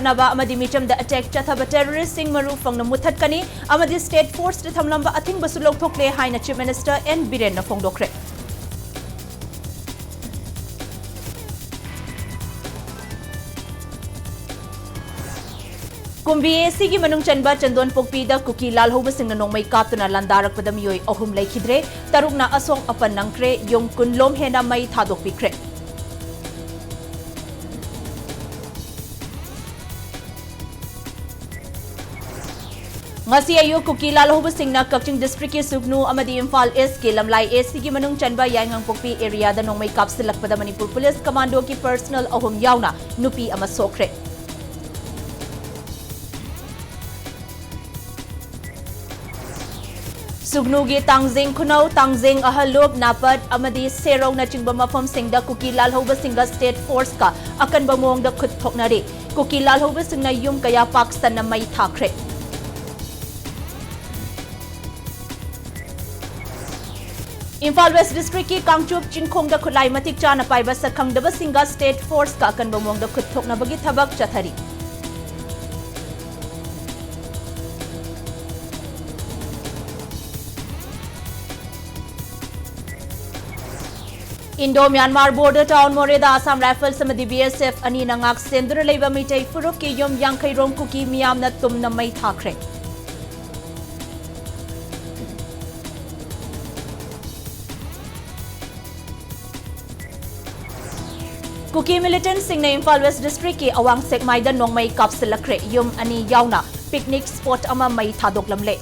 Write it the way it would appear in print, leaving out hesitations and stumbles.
ꯆꯥꯅꯕ ꯑꯃꯗꯤ ꯃꯤꯆꯝꯗ ꯑꯦꯇꯦꯛ ꯆꯠꯊꯕ ꯇꯦꯔꯣꯔꯤꯁꯁꯤꯡ ꯃꯔꯨ ꯐꯪꯅ ꯃꯨꯠꯊꯠꯀꯅꯤ ꯑꯃꯗꯤ ꯁ꯭ꯇꯦꯠ ꯐꯣꯔꯁꯇ ꯊꯝꯂꯝꯕ ꯑꯊꯤꯡꯕꯁꯨ ꯂꯧꯊꯣꯛꯂꯦ ꯍꯥꯏꯅ ꯆꯤꯐ ꯃꯤꯅꯤꯁꯇꯔ ꯑꯦꯟ ꯕꯤꯔꯦꯟꯅ ꯐꯣꯡꯗꯣꯛꯈ꯭ꯔꯦ꯫ ꯀꯨꯝꯕꯤ ꯑꯁꯤꯒꯤ ꯃꯅꯨꯡ ꯆꯟꯕ ꯆꯟꯗꯣꯟ ꯄꯣꯛꯄꯤꯗ ꯀꯨꯀꯤ ꯂꯥꯜꯍꯧꯕꯁꯤꯡꯅ ꯅꯣꯡꯃꯩ ꯀꯥꯞꯇꯨꯅ ꯂꯥꯟꯗꯥꯔꯛꯄꯗ ꯃꯤꯑꯣꯏ 3 ꯂꯩꯈꯤꯗ꯭ꯔꯦ, 6ꯅ ꯑꯁꯣꯛ ꯑꯄꯟ ꯅꯪꯈ꯭ꯔꯦ, ꯌꯨꯝ 10 ꯂꯣꯝ ꯍꯦꯟꯅ ꯃꯩ ꯊꯥꯗꯣꯛꯄꯤꯈ꯭ꯔꯦ꯫ ngasi ayu kuki lalhobasingna Kaching district ki Sugnu amadi Imphal East ki Lamlai AC gi manung chanba Yaingang Pokpi area da nongmai kapsilakpada Manipur Police Commando ki personal ahum yauna nupi ama sokre. Sugnu gi Tangjing Khunau, Tangjing Ahalub Napat amadi Serong na chingba mafam singda kuki lalhobasinga state force ka akan bamong da khut thoknari. Kuki lalhobasingna yum kaya Pakistan na mai thakre. Imphal West District ki Kangchup Chinkhong da khulai matik chana paiba sakhangdaba singa state force ka kan bamong da khut thokna bagi thabak chathari. Indo-Myanmar border town Moreda Assam Rifles amadi BSF ani nangak sendura leiba mitai furuk ki yom yankai rom kuki miyam na tumna mai thakre. Kuki militant sing na Imphal West District ki awang sekmai da nongmai kapsilakre yum ani yauna picnic spot ama mai thadok lamle.